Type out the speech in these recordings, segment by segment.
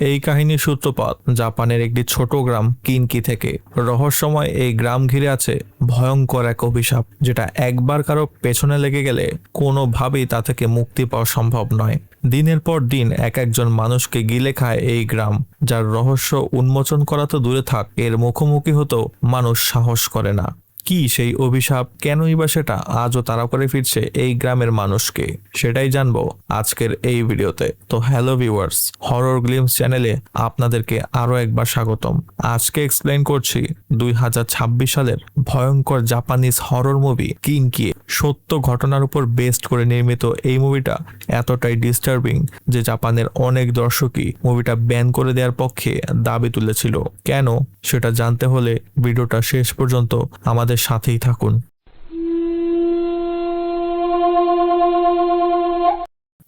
এই কাহিনীর সূত্রপাত জাপানের একটি ছোট গ্রাম কিনকি থেকে। রহস্যময় এই গ্রাম ঘিরে আছে ভয়ঙ্কর এক অভিশাপ, যেটা একবার কারো পেছনে লেগে গেলে কোনোভাবেই তা থেকে মুক্তি পাওয়া সম্ভব নয়। দিনের পর দিন একজন মানুষকে গিলে খায় এই গ্রাম, যার রহস্য উন্মোচন করা তো দূরে থাক, এর মুখোমুখি হতেও মানুষ সাহস করে না। কি সেই অভিশাপ, কেনই বা সেটা আজও তাড়া করে ফিরছে এই গ্রামের মানুষকে, সেটাই জানবো আজকের এই ভিডিওতে। তো হ্যালো ভিউয়ার্স, হরর গ্লিমস চ্যানেলে আপনাদেরকে আরো একবার স্বাগতম। আজকে এক্সপ্লেইন করছি 2026 সালের ভয়ঙ্কর জাপানিজ হরর মুভি কিনকি। সত্য ঘটনার উপর বেস্ড করে নির্মিত এই মুভিটা এতটাই ডিস্টার্বিং যে জাপানের অনেক দর্শকই মুভিটা ব্যান করে দেওয়ার পক্ষে দাবি তুলেছিল। কেন সেটা জানতে হলে ভিডিওটা শেষ পর্যন্ত আমাদের সাথেই থাকুন।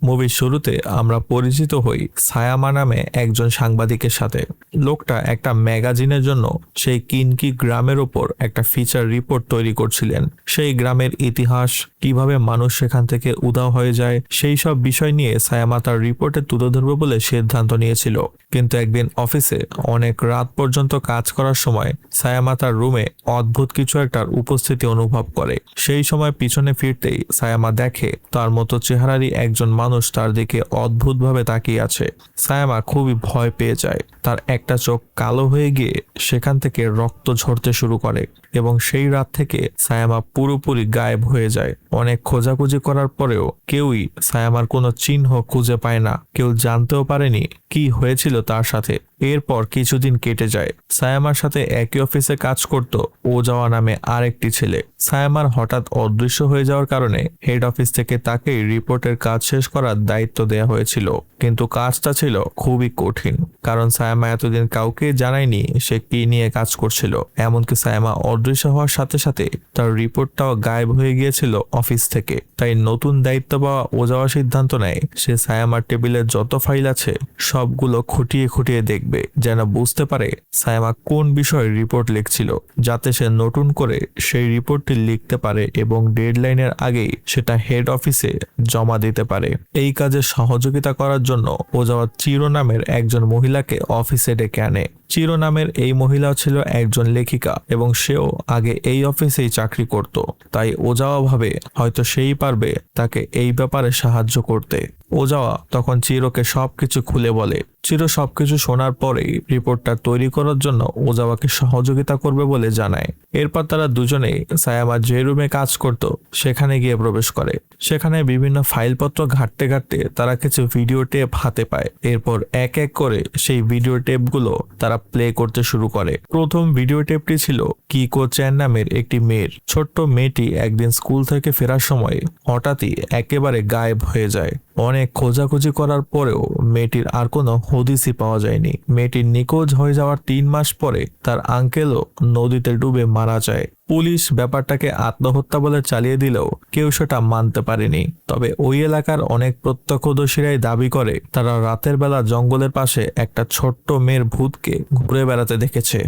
মুভির শুরুতে আমরা পরিচিত হই সায়ামা নামে একজন সাংবাদিকের সাথে। লোকটা একটা ম্যাগাজিনের জন্য সেই কিনকি গ্রামের ওপর একটা ফিচার রিপোর্ট তৈরি করছিলেন। সেই গ্রামের ইতিহাস, কিভাবে মানুষ সেখান থেকে উধাও হয়ে যায়, সেই সব বিষয় নিয়ে সায়ামা তার রিপোর্টে তুলে ধরবে বলে সিদ্ধান্ত নিয়েছিল। কিন্তু একদিন অফিসে অনেক রাত পর্যন্ত কাজ করার সময় সায়ামা তার রুমে অদ্ভুত কিছু একটার উপস্থিতি অনুভব করে। সেই সময় পিছনে ফিরতেই সায়ামা দেখে তার মতো চেহারারই একজন মানুষ তার দিকে অদ্ভুতভাবে তাকিয়ে আছে। সায়ামা খুবই ভয় পেয়ে যায়। তার একটা চোখ কালো হয়ে গিয়ে সেখান থেকে রক্ত ঝরতে শুরু করে এবং সেই রাত থেকে সায়ামা পুরোপুরি গায়েব হয়ে যায়। অনেক খোঁজাখুঁজি করার পরেও কেউই সায়ামার কোনো চিহ্ন খুঁজে পায় না। কেউ জানতেও পারেনি কি হয়েছিল তার সাথে। এরপর কিছুদিন কেটে যায়। সায়ামার সাথে একই অফিসে কাজ করত ওজাওয়া নামে আরেকটি ছেলে। সায়ামার হঠাৎ অদৃশ্য হয়ে যাওয়ার কারণে হেড অফিস থেকে তাকে রিপোর্টের কাজ শেষ করার দায়িত্ব দেওয়া হয়েছিল। কিন্তু কাজটা ছিল খুবই কঠিন, কারণ সায়ামা এতদিন কাউকে জানায়নি সে কি নিয়ে কাজ করছিল। এমনকি সায়ামা অদৃশ্য হওয়ার সাথে সাথে তার রিপোর্টটাও গায়েব হয়ে গিয়েছিল অফিস থেকে। তাই নতুন দায়িত্ব পাওয়া ওজাওয়া সিদ্ধান্ত নেয় সে সায়ামার টেবিলের যত ফাইল আছে সবগুলো খুঁটিয়ে খুঁটিয়ে দেখবে, যেন বুঝতে পারে সায়ামা কোন বিষয়ে রিপোর্ট লিখছিল, যাতে সে নতুন করে সেই রিপোর্টটি লিখতে পারে এবং ডেডলাইনের আগেই সেটা হেড অফিসে জমা দিতে পারে। এই কাজে সহযোগিতা করার জন্য ওজাওয়া চিরো নামের একজন মহিলাকে অফিসে ডেকে আনে। চিরো নামের এই মহিলাও ছিল একজন লেখিকা এবং সেও আগে এই অফিসেই চাকরি করত। তাই ওজাওয়া ভাবে হয়তো সেই পারবে তাকে এই ব্যাপারে সাহায্য করতে। ওজাওয়া তখন চিরোকে সবকিছু খুলে বলে। চিরো সবকিছু শোনার পরেই রিপোর্টটা তৈরি করার জন্য ওজাওয়াকে সহযোগিতা করবে বলে জানায়। এরপর তারা দুজনেই সায়ামা যে রুমে কাজ করত সেখানে গিয়ে প্রবেশ করে। সেখানে বিভিন্ন ফাইলপত্র ঘাঁটতে ঘাঁটতে তারা কিছু ভিডিও টেপ হাতে পায়। এরপর এক এক করে সেই ভিডিও টেপগুলো তারা প্লে করতে শুরু করে। প্রথম ভিডিও টেপটি ছিল কিকো চ্যান নামের একটি মেয়ের। ছোট্ট মেয়েটি একদিন স্কুল থেকে ফেরার সময় হঠাৎই একেবারে গায়েব হয়ে যায়। অনেক খোঁজাখুঁজি করার পরেও মেয়েটির আর কোনো হদিসই পাওয়া যায়নি। মেয়েটির নিখোঁজ হয়ে যাওয়ার 3 মাস পরে তার আঙ্কেলও নদীতে ডুবে মারা যায়। পুলিশ ব্যাপারটাকে আত্মহত্যা বলে চালিয়ে দিলেও কেউ সেটা মানতে পারেনি। তবে ওই এলাকার অনেক প্রত্যক্ষদর্শীরাই দাবি করে তারা রাতের বেলা জঙ্গলের পাশে একটা ছোট্ট মেয়ের ভূতকে ঘুরে বেড়াতে দেখেছে।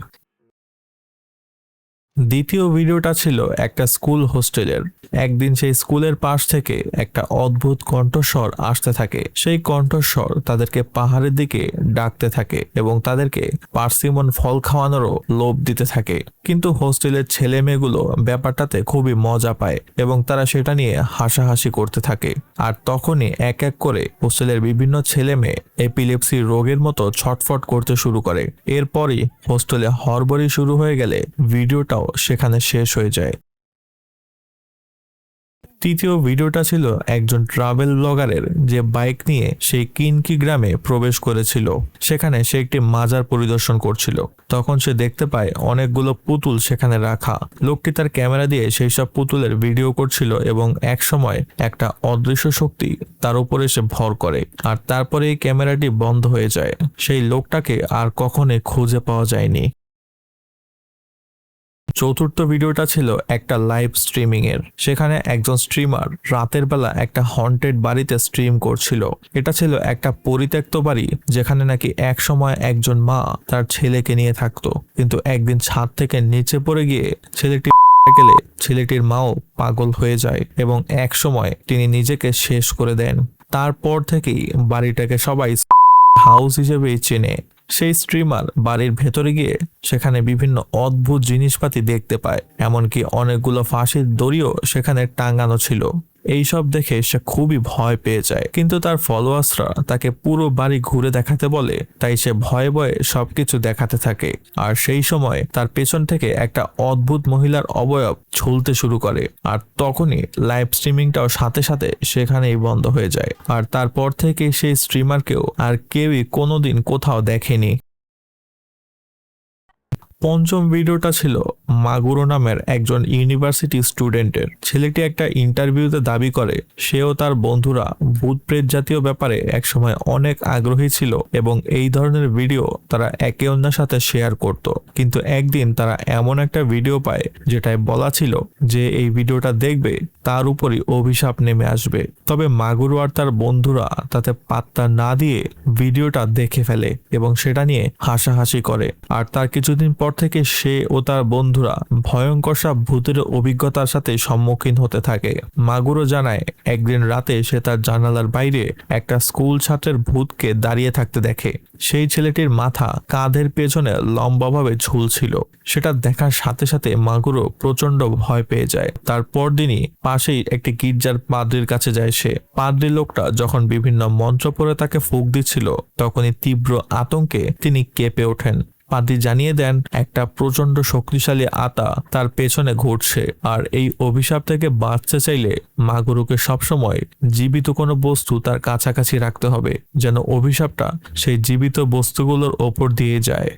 দ্বিতীয় ভিডিওটা ছিল একটা স্কুল হোস্টেলের। একদিন সেই স্কুলের পাশ থেকে একটা অদ্ভুত কণ্ঠস্বর আসতে থাকে। সেই কণ্ঠস্বর তাদেরকে পাহাড়ের দিকে ডাকতে থাকে এবং তাদেরকে পার্সিমন ফল খাওয়ানোরও লোভ দিতে থাকে। কিন্তু হোস্টেলের ছেলে মেয়েগুলো ব্যাপারটাতে খুবই মজা পায় এবং তারা সেটা নিয়ে হাসাহাসি করতে থাকে। আর তখনই এক এক করে হোস্টেলের বিভিন্ন ছেলে মেয়ে এপিলেপসি রোগের মতো ছটফট করতে শুরু করে। এরপরই হোস্টেলে হড়বড়ি শুরু হয়ে গেলে ভিডিওটাও সেখানে শেষ হয়ে যায়। তৃতীয় ভিডিওটা ছিল একজন ট্রাভেল ব্লগারের, যে বাইক নিয়ে সেই কিনকি গ্রামে প্রবেশ করেছিল। সেখানে সে একটি মাজার পরিদর্শন করছিল। তখন সে দেখতে পায় অনেকগুলো পুতুল সেখানে রাখা। লোকটি তার ক্যামেরা দিয়ে সেই সব পুতুলের ভিডিও করছিল এবং এক সময় একটা অদৃশ্য শক্তি তার উপরে সে ভর করে, আর তারপরে এই ক্যামেরাটি বন্ধ হয়ে যায়। সেই লোকটাকে আর কখনোই খুঁজে পাওয়া যায়নি। চতুর্থ ভিডিওটা ছিল একটা লাইভ স্ট্রিমিং এর। সেখানে একজন স্ট্রিমার রাতের বেলা একটা হন্টেড বাড়িতে স্ট্রিম করছিল। এটা ছিল একটা পরিত্যক্ত বাড়ি, যেখানে নাকি এক সময় একজন মা তার ছেলেকে নিয়ে থাকতো। কিন্তু একদিন ছাদ থেকে নিচে পড়ে গিয়ে ছেলেটির মাও পাগল হয়ে যায় এবং এক সময় তিনি নিজেকে শেষ করে দেন। তারপর থেকেই বাড়িটাকে সবাই হাউস হিসেবেই চেনে। সেই স্ট্রিমার বাড়ির ভেতরে গিয়ে সেখানে বিভিন্ন অদ্ভুত জিনিসপাতি দেখতে পায়, এমনকি অনেকগুলো ফাঁসির দড়িও সেখানে টাঙানো ছিল। এইসব দেখে সে খুবই ভয় পেয়ে যায়, কিন্তু তার ফলোয়ার্সরা তাকে পুরো বাড়ি ঘুরে দেখাতে বলে, তাই সে ভয়ে ভয়ে সবকিছু দেখাতে থাকে। আর সেই সময় তার পেছন থেকে একটা অদ্ভুত মহিলার অবয়ব ঝুলতে শুরু করে, আর তখনই লাইভ স্ট্রিমিংটাও সাথে সাথে সেখানেই বন্ধ হয়ে যায়। আর তারপর থেকে সেই স্ট্রিমারকেও আর কেউই কোনোদিন কোথাও দেখেনি। পঞ্চম ভিডিওটা ছিল মাগুরো নামের একজন ইউনিভার্সিটি স্টুডেন্টের। ছেলেটি একটা ইন্টারভিউতে দাবি করে সেও তার বন্ধুরা ভূত প্রেত জাতীয় ব্যাপারে একসময় অনেক আগ্রহী ছিল এবং এই ধরনের ভিডিও তারা একে অন্যের সাথে শেয়ার করত। কিন্তু একদিন তারা এমন একটা ভিডিও পায় যেটায় বলা ছিল যে এই ভিডিওটা দেখবে তার উপরই অভিশাপ নেমে আসবে। তবে মাগুরো আর তার বন্ধুরা তাতে পাত্তা না দিয়ে ভিডিওটা দেখে ফেলে এবং সেটা নিয়ে হাসাহাসি করে। আর তার কিছুদিন পর থেকে সে ও তার বন্ধুরা ভয়ঙ্কর সব ভূতের অভিজ্ঞতার সাথে সম্মুখীন হতে থাকে। মাগুরো জানায় একদিন রাতে সে তার জানালার বাইরে একটা স্কুল ছাত্রের ভূতকে দাঁড়িয়ে থাকতে দেখে। সেই ছেলেটির মাথা কাঁধের পেছনে লম্বাভাবে ঝুলছিল। সেটা দেখার সাথে সাথে মাগুরো প্রচন্ড ভয় পেয়ে যায়। তারপর দিনই পাশেই একটি গির্জার পাদ্রির কাছে যায় সে। পাদ্রি লোকটা যখন বিভিন্ন মন্ত্র পড়ে তাকে ফুঁক দিচ্ছিল তখনই তীব্র আতঙ্কে তিনি কেঁপে ওঠেন। পাদ্রি জানিয়ে দেন একটা প্রচন্ড শক্তিশালী আত্মা তার পেছনে ঘুরছে, আর এই অভিশাপ থেকে বাঁচতে চাইলে মাগুরোকে সবসময় জীবিত কোনো বস্তু তার কাছাকাছি রাখতে হবে, যেন অভিশাপটা সেই জীবিত বস্তুগুলোর ওপর দিয়ে যায়।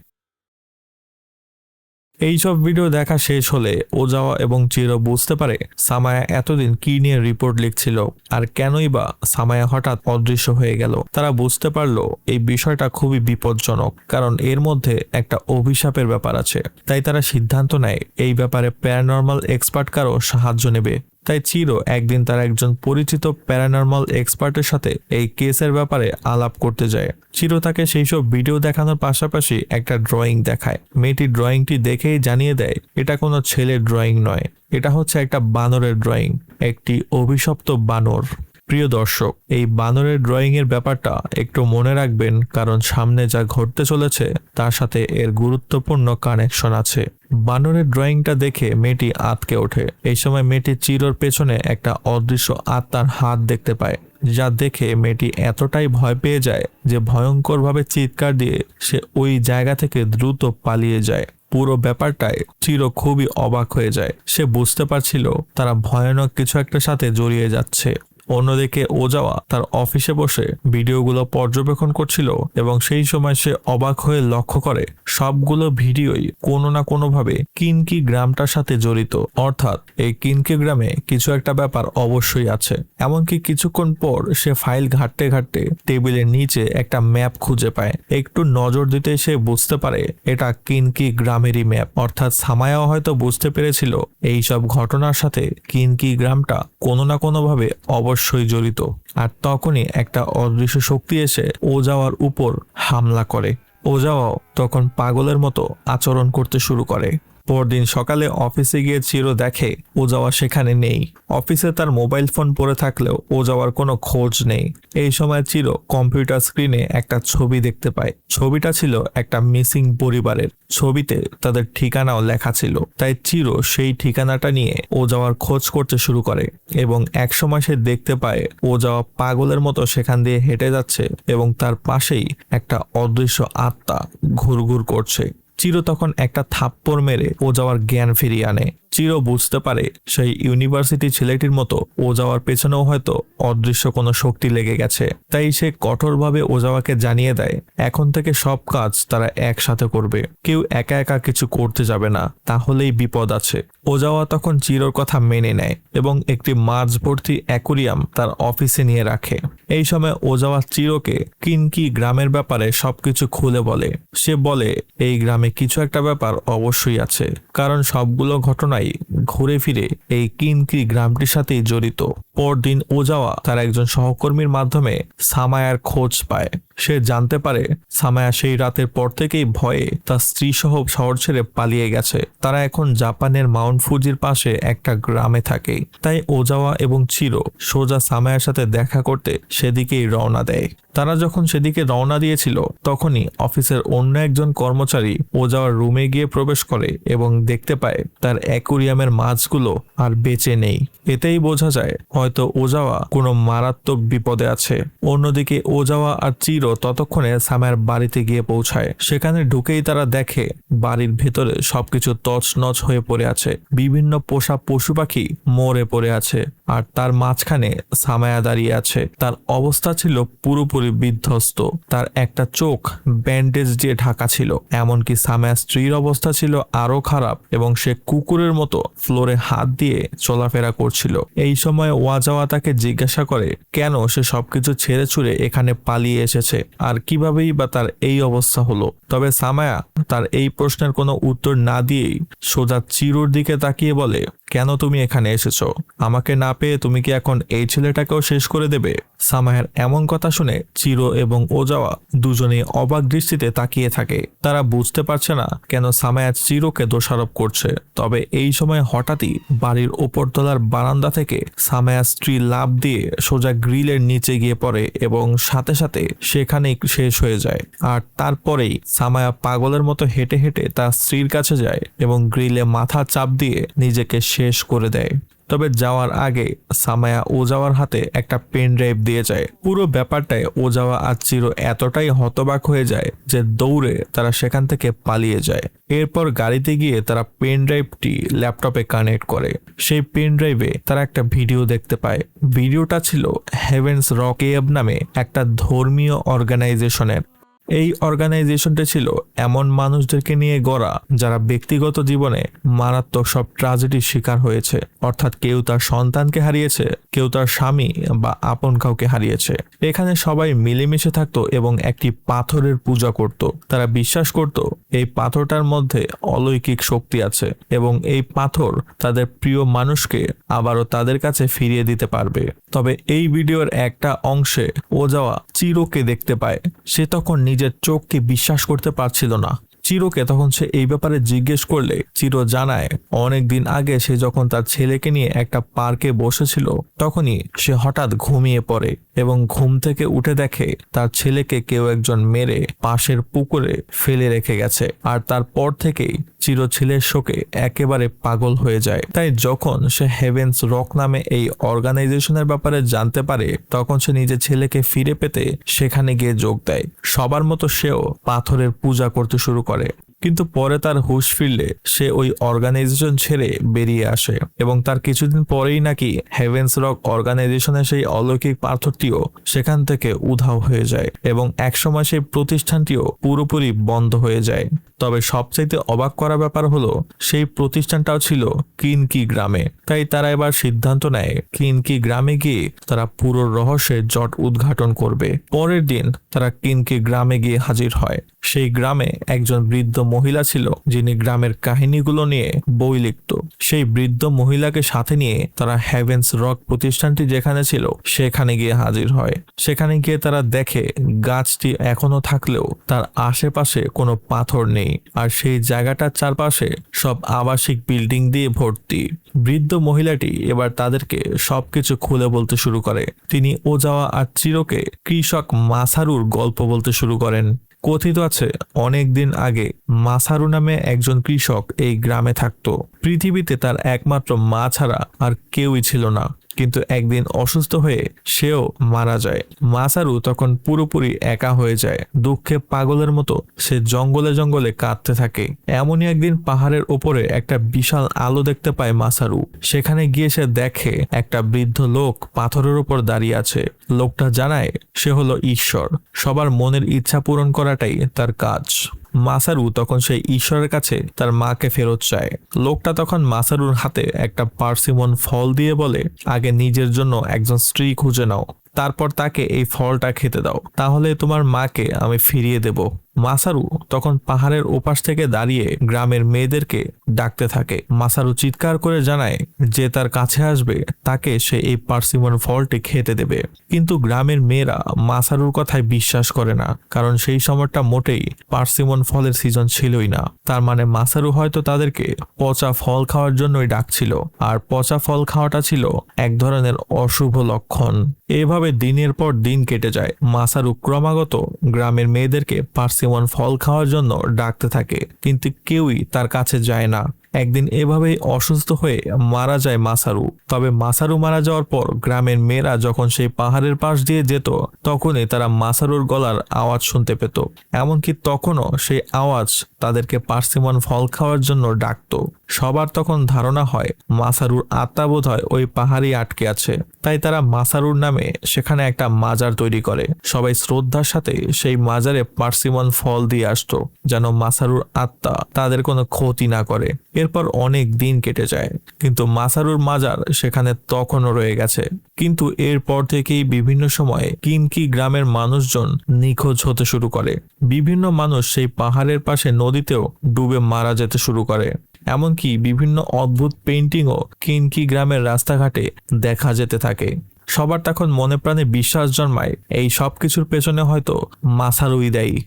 এইসব ভিডিও দেখা শেষ হলে ওজাওয়া এবং চিরো বুঝতে পারে সামায়া এতদিন কি নিয়ে রিপোর্ট লিখছিল আর কেনই বা সামায়া হঠাৎ অদৃশ্য হয়ে গেল। তারা বুঝতে পারলো এই বিষয়টা খুবই বিপজ্জনক, কারণ এর মধ্যে একটা অভিশাপের ব্যাপার আছে। তাই তারা সিদ্ধান্ত নেয় এই ব্যাপারে প্যারানর্মাল এক্সপার্ট কারো সাহায্য নেবে। তাই চিরো একদিন তার একজন পরিচিত প্যারানর্মাল এক্সপার্টের সাথে এই কেসের ব্যাপারে আলাপ করতে যায়। চিরো তাকে সেই সব ভিডিও দেখানোর পাশাপাশি একটা ড্রয়িং দেখায়। মেয়েটি ড্রয়িংটি দেখেই জানিয়ে দেয় এটা কোনো ছেলের ড্রয়িং নয়, এটা হচ্ছে একটা বানরের ড্রয়িং, একটি অভিশপ্ত বানর। প্রিয় দর্শক, এই বানরের ড্রয়িং এর ব্যাপারটা একটু মনে রাখবেন, কারণ সামনে যা ঘটতে চলেছে তার সাথে এর গুরুত্বপূর্ণ কানেকশন আছে। বানরের ড্রয়িংটা দেখে মেয়েটি আঁতকে ওঠে। এই সময় মেয়েটি চিরোর পেছনে একটা অদৃশ্য আত্মার হাত দেখতে পায়, যা দেখে মেয়েটি এতটাই ভয় পেয়ে যায় যে ভয়ঙ্করভাবে চিৎকার দিয়ে সে ওই জায়গা থেকে দ্রুত পালিয়ে যায়। পুরো ব্যাপারটায় চিরো খুবই অবাক হয়ে যায়। সে বুঝতে পারছিল তারা ভয়ানক কিছু একটার সাথে জড়িয়ে যাচ্ছে। অন্যদিকে ওজাওয়া তার অফিসে বসে ভিডিওগুলো পর্যবেক্ষণ করছিল এবং সেই সময় সে অবাক হয়ে লক্ষ্য করে সবগুলো ভিডিওই কোনো না কোনোভাবে কিনকি গ্রামটার সাথে জড়িত। অর্থাৎ এই কিনকি গ্রামে কিছু একটা ব্যাপার অবশ্যই আছে। এমনকি কিছুক্ষণ পর সে ফাইল ঘাঁটতে ঘাঁটতে টেবিলের নিচে একটা ম্যাপ খুঁজে পায়। একটু নজর দিতে সে বুঝতে পারে এটা কিনকি গ্রামেরই ম্যাপ। অর্থাৎ সামায়াও হয়তো বুঝতে পেরেছিল এই সব ঘটনার সাথে কিনকি গ্রামটা কোনো না কোনোভাবে অবশ্যই জড়িত। আর তখনই একটা অদৃশ্য শক্তি এসে ওজাওয়ার উপর হামলা করে। ওজাওয়াও তখন পাগলের মতো আচরণ করতে শুরু করে। পরদিন সকালে অফিসে গিয়ে চিরো দেখে ওজাওয়া সেখানে নেই। অফিসে তার মোবাইল ফোন পড়ে থাকলেও ওজাওয়ার কোনো খোঁজ নেই। এই সময় চিরো কম্পিউটার স্ক্রিনে একটা ছবি দেখতে পায়। ছবিটা ছিল একটা মিসিং পরিবারের। ছবিতে তাদের ঠিকানাও লেখা ছিল। তাই চিরো সেই ঠিকানাটা নিয়ে ওজাওয়ার খোঁজ করতে শুরু করে এবং একসময় সে দেখতে পায় ওজাওয়া পাগলের মতো সেখান দিয়ে হেঁটে যাচ্ছে এবং তার পাশেই একটা অদৃশ্য আত্মা ঘুরঘুর করছে। চিরো তখন একটা থাপ্পড় মেরে ওজাওয়ার জ্ঞান ফিরিয়ে আনে। চিরো বুঝতে পারে সেই ইউনিভার্সিটি ছেলেটির মতো ওজাওয়ার পেছনেও হয়তো অদৃশ্য কোনো শক্তি লেগে গেছে। তাই সে কঠোরভাবে ওজাওয়াকে জানিয়ে দেয় এখন থেকে সব কাজ তারা একসাথে করবে, কেউ একা একা কিছু করতে যাবে না, তাহলেই বিপদ আছে। ওজাওয়া তখন চিরোর কথা মেনে নেয় এবং একটি মাছ ভর্তি অ্যাকুরিয়াম তার অফিসে নিয়ে রাখে। এই সময় ওজাওয়া চিরোকে কিনকি গ্রামের ব্যাপারে সবকিছু খুলে বলে। সে বলে এই গ্রামে কিছু একটা ব্যাপার অবশ্যই আছে, কারণ সবগুলো ঘটনাই ঘুরে ফিরে এই কিনকি গ্রামটির সাথেই জড়িত। পরদিন ওজাওয়া তার একজন সহকর্মীর মাধ্যমে সামায়ার খোঁজ পায়। সে জানতে পারে সামায়া সেই রাতের পর থেকেই ভয়ে তার স্ত্রী সহ শহর ছেড়ে পালিয়ে গেছে। তারা এখন জাপানের মাউন্ট ফুজির পাশে একটা গ্রামে থাকে। তাই ওজাওয়া এবং চিরো সোজা সামায়ার সাথে দেখা করতে সেদিকেই রওনা দেয়। তারা যখন সেদিকে রওনা দিয়েছিল তখনই অফিসের অন্য একজন কর্মচারী ওজাওয়ার রুমে গিয়ে প্রবেশ করে এবং দেখতে পায় তার অ্যাকুরিয়ামের মাছগুলো আর বেঁচে নেই। এতেই বোঝা যায় হয়তো ওজাওয়া কোনো মারাত্মক বিপদে আছে। অন্যদিকে ওজাওয়া আর চিরো ততক্ষণে সামায়ার বাড়িতে গিয়ে পৌঁছায়। সেখানে ঢুকেই তারা দেখে বাড়ির ভেতরে সবকিছু তছনছ হয়ে পড়ে আছে। বিভিন্ন পোষা পশু পাখি মরে পড়ে আছে আর তার মাঝখানে সামায়া দাঁড়িয়ে আছে। তার অবস্থা ছিল পুরোপুরি বিধ্বস্ত। তার একটা চোখ ব্যান্ডেজ দিয়ে ঢাকা ছিল। এমনকি সামায়া স্ত্রীর অবস্থা ছিল আরো খারাপ এবং সে কুকুরের মতো ফ্লোরে হাত দিয়ে চলাফেরা করছিল। এই সময় ওয়াজাওয়া তাকে জিজ্ঞাসা করে কেন সে সবকিছু ছেড়ে ছুড়ে এখানে পালিয়ে এসেছে আর কিভাবেই বা তার এই অবস্থা হলো। তবে সামায়া তার এই প্রশ্নের কোনো উত্তর না দিয়েই সোজা চিরোর দিকে তাকিয়ে বলে, কেন তুমি এখানে এসেছো? আমাকে না পেয়ে তুমি কি এখন এই ছেলেটাকেও শেষ করে দেবে? সামায়ার এমন কথা শুনে চিরো এবং ওজাওয়া দুজনেই অবাক দৃষ্টিতে তাকিয়ে থাকে। তারা বুঝতে পারছে না কেন সামায়া চিরোকে দোষারোপ করছে। তবে এই সময় হঠাৎই বাড়ির ওপরতলার বারান্দা থেকে সামায়া স্ত্রী লাফ দিয়ে সোজা গ্রিলের নিচে গিয়ে পড়ে এবং সাথে সাথে সেখানেই শেষ হয়ে যায়। আর তারপরেই সামায়া পাগলের মতো হেঁটে হেঁটে তার স্ত্রীর কাছে যায় এবং গ্রিলে মাথা চাপ দিয়ে নিজেকে শেষ করে দেয়। তবে যাওয়ার আগে সামায়া ওজাওয়ার হাতে একটা পেন ড্রাইভ দিয়ে যায়। পুরো ব্যাপারটায় ওজাওয়া আর চিরো এতটাই হতবাক হয়ে যায় যে দৌড়ে তারা সেখান থেকে পালিয়ে যায়। এরপর গাড়িতে গিয়ে তারা পেন ড্রাইভটি ল্যাপটপে কানেক্ট করে। সেই পেন ড্রাইভে তারা একটা ভিডিও দেখতে পায়। ভিডিওটা ছিল হেভেন্স রক কেভ নামে একটা ধর্মীয় অর্গানাইজেশনের। এই অর্গানাইজেশনটা ছিল এমন মানুষদেরকে নিয়ে গড়া যারা ব্যক্তিগত জীবনে মারাত্মক সব ট্র্যাজেডির শিকার হয়েছে। অর্থাৎ কেউ তার সন্তানকে হারিয়েছে, কেউ তার স্বামী বা আপন কাউকে হারিয়েছে। এখানে সবাই মিলেমিশে থাকতো এবং একটি পাথরের পূজা করত। তারা বিশ্বাস করত এই পাথরটার মধ্যে অলৌকিক শক্তি আছে এবং এই পাথর তাদের প্রিয় মানুষকে আবারও তাদের কাছে ফিরিয়ে দিতে পারবে। তবে এই ভিডিওর একটা অংশে ওজাওয়া চিরোকে দেখতে পায়। সে তখন নিজের চোখকে বিশ্বাস করতে পারছিল না। চিরোকে তখন সে এই ব্যাপারে জিজ্ঞেস করলে চিরো জানায় অনেক দিন আগে সে যখন তার ছেলেকে নিয়ে একটা পার্কে বসেছিল তখনই সে হঠাৎ ঘুমিয়ে পড়ে এবং ঘুম থেকে উঠে দেখে তার ছেলেকে কেউ একজন মেরে পাশের পুকুরে ফেলে রেখে গেছে। আর তারপর থেকেই চিরো ছেলের শোকে একেবারে পাগল হয়ে যায়। তাই যখন সে হেভেন্স রক নামে এই অর্গানাইজেশনের ব্যাপারে জানতে পারে তখন সে নিজের ছেলেকে ফিরে পেতে সেখানে গিয়ে যোগ দেয়। সবার মতো সেও পাথরের পূজা করতে শুরু করে। কিন্তু পরে তার হুঁশ ফিরলে সে ওই অর্গানাইজেশন ছেড়ে বেরিয়ে আসে এবং তার কিছুদিন পরেই নাকি হেভেন্স রক অর্গানাইজেশনের সেই অলৌকিক পাথরটিও সেখান থেকে উধাও হয়ে যায় এবং একসময় সেই প্রতিষ্ঠানটিও পুরোপুরি বন্ধ হয়ে যায়। তবে সবচাইতে অবাক করা ব্যাপার হলো সেই প্রতিষ্ঠানটাও ছিল কিনকি গ্রামে। তাই তারা এবার সিদ্ধান্ত নেয় কিনকি গ্রামে গিয়ে তারা পুরো রহস্যের জট উদ্ঘাটন করবে। পরের দিন তারা কিনকি গ্রামে গিয়ে হাজির হয়। সেই গ্রামে একজন বৃদ্ধ মহিলা ছিল যিনি গ্রামের কাহিনীগুলো নিয়ে বই লিখত। সেই বৃদ্ধ মহিলাকে সাথে নিয়ে তারা হেভেন্স রক প্রতিষ্ঠানটি যেখানে ছিল সেখানে গিয়ে হাজির হয়। সেখানে গিয়ে তারা দেখে গাছটি এখনো থাকলেও তার আশেপাশে কোনো পাথর নেই আর সেই জায়গাটার চারপাশে সব আবাসিক বিল্ডিং দিয়ে ভর্তি। বৃদ্ধ মহিলাটি এবার তাদেরকে সবকিছু খুলে বলতে শুরু করে। তিনি ওজাওয়া আর চিরোকে কৃষক মাসারুর গল্প বলতে শুরু করেন। কথিত আছে অনেক দিন আগে মাসারু নামে একজন কৃষক এই গ্রামে থাকতো। পৃথিবীতে তার একমাত্র মা ছাড়া আর কেউই ছিল না। কিন্তু একদিন অসুস্থ হয়ে সেও মারা যায়। মাসারু তখন পুরোপুরি একা হয়ে যায়। দুঃখে পাগলের মতো সে জঙ্গলে জঙ্গলে কাঁদতে থাকে। এমনই একদিন পাহাড়ের ওপরে একটা বিশাল আলো দেখতে পায় মাসারু। সেখানে গিয়ে সে দেখে একটা বৃদ্ধ লোক পাথরের উপর দাঁড়িয়ে আছে। লোকটা জানায় সে হলো ঈশ্বর। সবার মনের ইচ্ছা পূরণ করাটাই তার কাজ। মাসারু তখন সেই ঈশ্বরের কাছে তার মাকে ফেরত চায়। লোকটা তখন মাসারুর হাতে একটা পার্সিমন ফল দিয়ে বলে, আগে নিজের জন্য একজন স্ত্রী খুঁজে নাও, তারপর তাকে এই ফলটা খেতে দাও, তাহলে তোমার মাকে আমি ফিরিয়ে দেব। মাসারু তখন পাহাড়ের ওপাশ থেকে দাঁড়িয়ে গ্রামের মেয়েদেরকে ডাকতে থাকে। মাসারু চিৎকার করে জানায় যে তার কাছে আসবে তাকে সে এই পার্সিমন ফলটি খেতে দেবে। কিন্তু গ্রামের মেয়েরা মাসারুর কথায় বিশ্বাস করে না, কারণ সেই সময়টা মোটেই পার্সিমন ফলের সিজন ছিলই না। তার মানে মাসারু হয়তো তাদেরকে পচা ফল খাওয়ার জন্যই ডাকছিল, আর পচা ফল খাওয়াটা ছিল এক ধরনের অশুভ লক্ষণ। এভাবে দিনের পর দিন কেটে যায়। মাসারু ক্রমাগত গ্রামের মেয়েদেরকে পার্সিমন ফল খাওয়ার জন্য ডাকতে থাকে, কিন্তু কেউই তার কাছে যায় না। একদিন এভাবেই অসুস্থ হয়ে মারা যায় মাসারু। তবে মাসারু মারা যাওয়ার পর গ্রামের মেয়েরা যখন সেই পাহাড়ের পাশ দিয়ে যেত, তখনই তারা মাসারুর গলার আওয়াজ শুনতে পেত। এমনকি তখনও সেই আওয়াজ তাদেরকে পার্সিমন ফল খাওয়ার জন্য ডাকতো। সবার তখন ধারণা হয় মাসারুর আত্মা বোধহয় ওই পাহাড়েই আটকে আছে। তাই তারা মাসারুর নামে সেখানে একটা মাজার তৈরি করে। সবাই শ্রদ্ধার সাথে সেই মাজারে পার্সিমন ফল দিয়ে আসতো, যেন মাসারুর আত্মা তাদের কোনো ক্ষতি না করে। এরপর অনেক দিন কেটে যায়, কিন্তু মাসারুর মাজার সেখানে তখনও রয়ে গেছে। কিন্তু এরপর থেকেই বিভিন্ন সময়ে কিনকি গ্রামের মানুষজন নিখোঁজ হতে শুরু করে। বিভিন্ন মানুষ সেই পাহাড়ের পাশে নদীতেও ডুবে মারা যেতে শুরু করে। এমনকি বিভিন্ন অদ্ভুত পেইন্টিংও কিনকি গ্রামের রাস্তাঘাটে দেখা যেতে থাকে। সবার তখন মনে প্রাণে বিশ্বাস জন্মায় এই সবকিছুর পেছনে হয়তো মাসারুই দায়ী।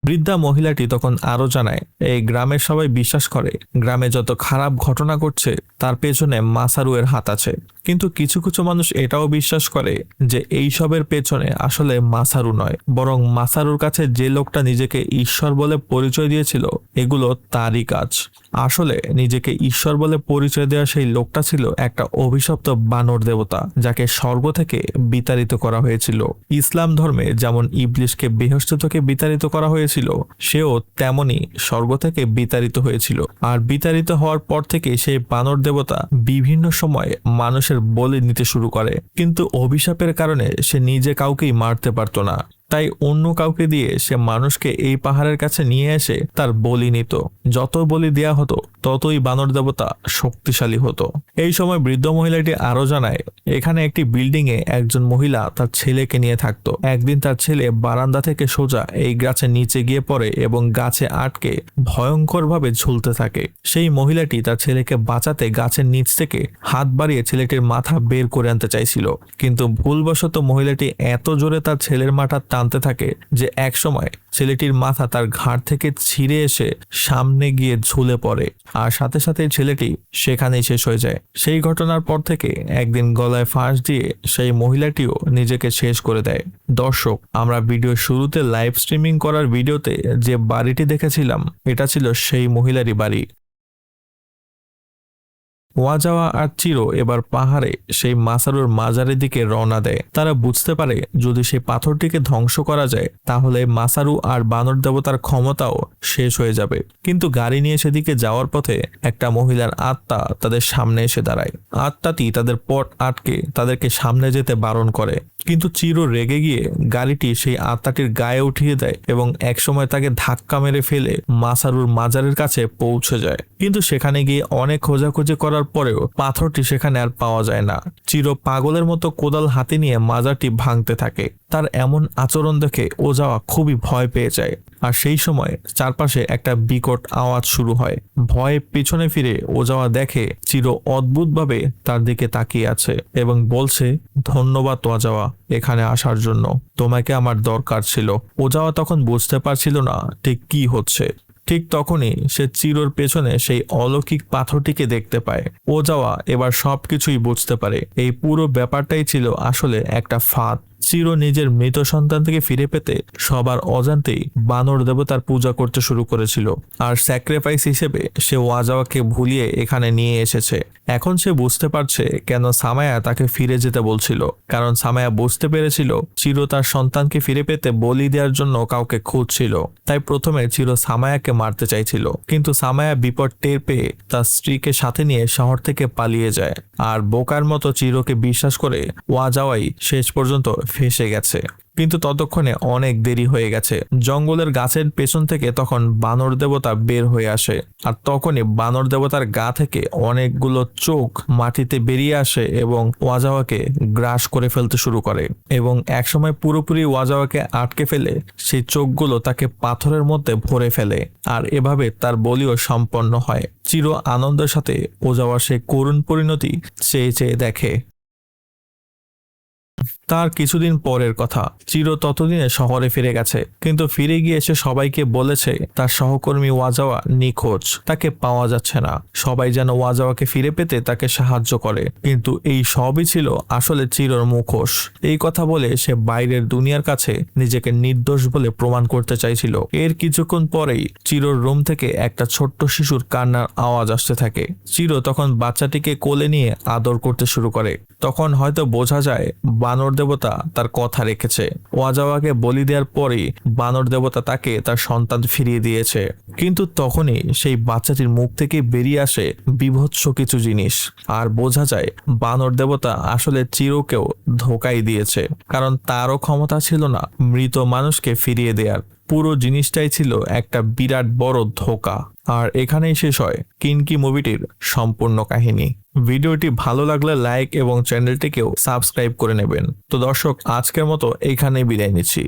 বৃদ্ধা মহিলাটি তখন আরো জানায় এই গ্রামের সবাই বিশ্বাস করে গ্রামে যত খারাপ ঘটনা ঘটছে তার পেছনে মাসারু এর হাত আছে। কিন্তু কিছু কিছু মানুষ এটাও বিশ্বাস করে যে এই সবের পেছনে আসলে মাসারু নয়, বরং মাসারুর কাছে যে লোকটা নিজেকে ঈশ্বর বলে পরিচয় দিয়েছিল এগুলো তারই কাজ। আসলে নিজেকে ঈশ্বর বলে পরিচয় দেওয়া সেই লোকটা ছিল একটা অভিশপ্ত বানর দেবতা, যাকে স্বর্গ থেকে বিতাড়িত করা হয়েছিল। ইসলাম ধর্মে যেমন ইবলিশকে বেহেশত থেকে বিতাড়িত করা হয়েছিল, সেও তেমনি স্বর্গ থেকে বিতাড়িত হয়েছিল। আর বিতাড়িত হওয়ার পর থেকে সেই বানর দেবতা বিভিন্ন সময়ে মানুষের বলি নিতে শুরু করে, কিন্তু অভিশাপের কারণে সে নিজে কাউকেই মারতে পারত না। তাই অন্য কাউকে দিয়ে সে মানুষকে এই পাহাড়ের কাছে নিয়ে এসে তার বলি নিত। যত বলি দেয়া হতো ততই বানর দেবতা শক্তিশালী হতো। এই সময় বৃদ্ধ মহিলাটি আরো জানায় এখানে একটি বিল্ডিং এ একজন মহিলা তার ছেলেকে নিয়ে থাকতো। একদিন তার ছেলে বারান্দা থেকে সোজা এই গাছের নিচে গিয়ে পড়ে এবং গাছে আটকে ভয়ঙ্করভাবে ঝুলতে থাকে। সেই মহিলাটি তার ছেলেকে বাঁচাতে গাছের নিচ থেকে হাত বাড়িয়ে ছেলেটির মাথা বের করে আনতে চাইছিল, কিন্তু ভুলবশত মহিলাটি এত জোরে তার ছেলের মাথা টানতে থাকে যে একসময় ছেলেটির মাথা তার ঘাড় থেকে ছিঁড়ে এসে সামনে গিয়ে ঝুলে পড়ে, আর সাথে সাথে ছেলেটি সেখানেই শেষ হয়ে যায়। সেই ঘটনার পর থেকে একদিন গলায় ফাঁস দিয়ে সেই মহিলাটিও নিজেকে শেষ করে দেয়। দর্শক, আমরা ভিডিওর শুরুতে লাইভ স্ট্রিমিং করার ভিডিওতে যে বাড়িটি দেখেছিলাম এটা ছিল সেই মহিলারই বাড়ি। ওয়াজাওয়া আর চিরো এবার পাহাড়ে সেই মাসারুর মাজারের দিকে রওনা দেয়। তারা বুঝতে পারে যদি সেই পাথরটিকে ধ্বংস করা যায় তাহলে মাসারু আর বানর দেবতার ক্ষমতাও শেষ হয়ে যাবে। কিন্তু গাড়ি নিয়ে সেদিকে যাওয়ার পথে একটা মহিলার আত্মা তাদের সামনে এসে দাঁড়ায়। আত্মাটি তাদের পথ আটকে তাদেরকে সামনে যেতে বারণ করে, কিন্তু চিরো রেগে গিয়ে গাড়িটি সেই আত্মাটির গায়ে উঠিয়ে দেয় এবং একসময় তাকে ধাক্কা মেরে ফেলে মাসারুর মাজারের কাছে পৌঁছে যায়। কিন্তু সেখানে গিয়ে অনেক খোঁজাখুঁজি করার পরেও পাথরটি সেখানে আর পাওয়া যায় না। চিরো পাগলের মতো কোদাল হাতে নিয়ে মাজারটি ভাঙতে থাকে। তার এমন আচরণ দেখে ওজাওয়া খুবই ভয় পেয়ে যায়। আর সেই সময় চারপাশে একটা বিকট আওয়াজ শুরু হয়। ভয়ে পিছনে ফিরে ওজাওয়া দেখে চিরো অদ্ভুতভাবে তার দিকে তাকিয়ে আছে এবং বলছে, ধন্যবাদ ওজাওয়া এখানে আসার জন্য, তোমাকে আমার দরকার ছিল। ওজাওয়া তখন বুঝতে পারছিল না ঠিক কি হচ্ছে। ঠিক তখনই সে চিরোর পেছনে সেই অলৌকিক পাথরটিকে দেখতে পায়। ওজাওয়া এবার সবকিছুই বুঝতে পারে এই পুরো ব্যাপারটাই ছিল আসলে একটা ফাঁদ। চিরো নিজের মৃত সন্তানকে ফিরে পেতে সবার অজান্তেই বানর দেবতার পূজা করতে শুরু করেছিল, আর স্যাক্রিফাইস হিসেবে সে ওয়াজাওয়াকে ভুলিয়ে এখানে নিয়ে এসেছে। এখন সে বুঝতে পারছে কেন সামায়া তাকে ফিরে যেতে বলছিল, কারণ সামায়া বুঝতে পেরেছিল চিরো তার সন্তানকে ফিরে পেতে বলি দেওয়ার জন্য কাউকে খুঁজছিল। তাই প্রথমে চিরো সামায়াকে মারতে চাইছিল, কিন্তু সামায়া বিপদ টের পেয়ে তার স্ত্রীকে সাথে নিয়ে শহর থেকে পালিয়ে যায়। আর বোকার মতো চিরোকে বিশ্বাস করে ওয়াজাওয়াই শেষ পর্যন্ত ফেঁসে গেছে। কিন্তু ততক্ষণে অনেক দেরি হয়ে গেছে। জঙ্গলের গাছের পেছন থেকে তখন বানর দেবতা বের হয়ে আসে, আর তখনই বানর দেবতার গা থেকে অনেকগুলো চোখ মাটিতে বেরিয়ে আসে এবং ওয়াজাওয়াকে গ্রাস করে ফেলতে শুরু করে, এবং একসময় পুরোপুরি ওয়াজাওয়াকে আটকে ফেলে সেই চোখগুলো তাকে পাথরের মধ্যে ভরে ফেলে। আর এভাবে তার বলিও সম্পন্ন হয়। চির আনন্দের সাথে ওজাওয়া সে করুণ পরিণতি চেয়ে চেয়ে দেখে। তার কিছুদিন পরের কথা, চিরো ততদিনে শহরে ফিরে গেছে, কিন্তু ফিরে গিয়ে সে সবাইকে বলেছে তার সহকর্মী ওয়াজাওয়া নিখোঁজ, তাকে পাওয়া যাচ্ছে না। সবাই যেন ওয়াজাওয়াকে ফিরে পেতে তাকে সাহায্য করে, কিন্তু এই সবই ছিল আসলে চিরোর মুখোশ। এই কথা বলে সে বাইরের দুনিয়ার কাছে নিজেকে নির্দোষ বলে প্রমাণ করতে চাইছিল। এর কিছুক্ষণ পরেই চিরোর রুম থেকে একটা ছোট্ট শিশুর কান্নার আওয়াজ আসতে থাকে। চিরো তখন বাচ্চাটিকে কোলে নিয়ে আদর করতে শুরু করে। তখন হয়তো বোঝা যায় বানর দেবতা তার কথা রেখেছে। ওয়াজাওয়াকে বলি দেওয়ার পরেই বানর দেবতা তাকে তার সন্তান ফিরিয়ে দিয়েছে। কিন্তু তখনই সেই বাচ্চাটির মুখ থেকে বেরিয়ে আসে বীভৎস কিছু জিনিস, আর বোঝা যায় বানর দেবতা আসলে চিরকেও ধোকাই দিয়েছে, কারণ তারও ক্ষমতা ছিল না মৃত মানুষকে ফিরিয়ে দেওয়ার। পুরো জিনিসটাই ছিল একটা বিরাট বড় ধোঁকা। আর এখানেই শেষ হয় কিনকি মুভিটির সম্পূর্ণ কাহিনী। ভিডিওটি ভালো লাগলে লাইক এবং চ্যানেলটিকেও সাবস্ক্রাইব করে নেবেন। তো দর্শক, আজকের মতো এইখানেই বিদায় নিচ্ছি।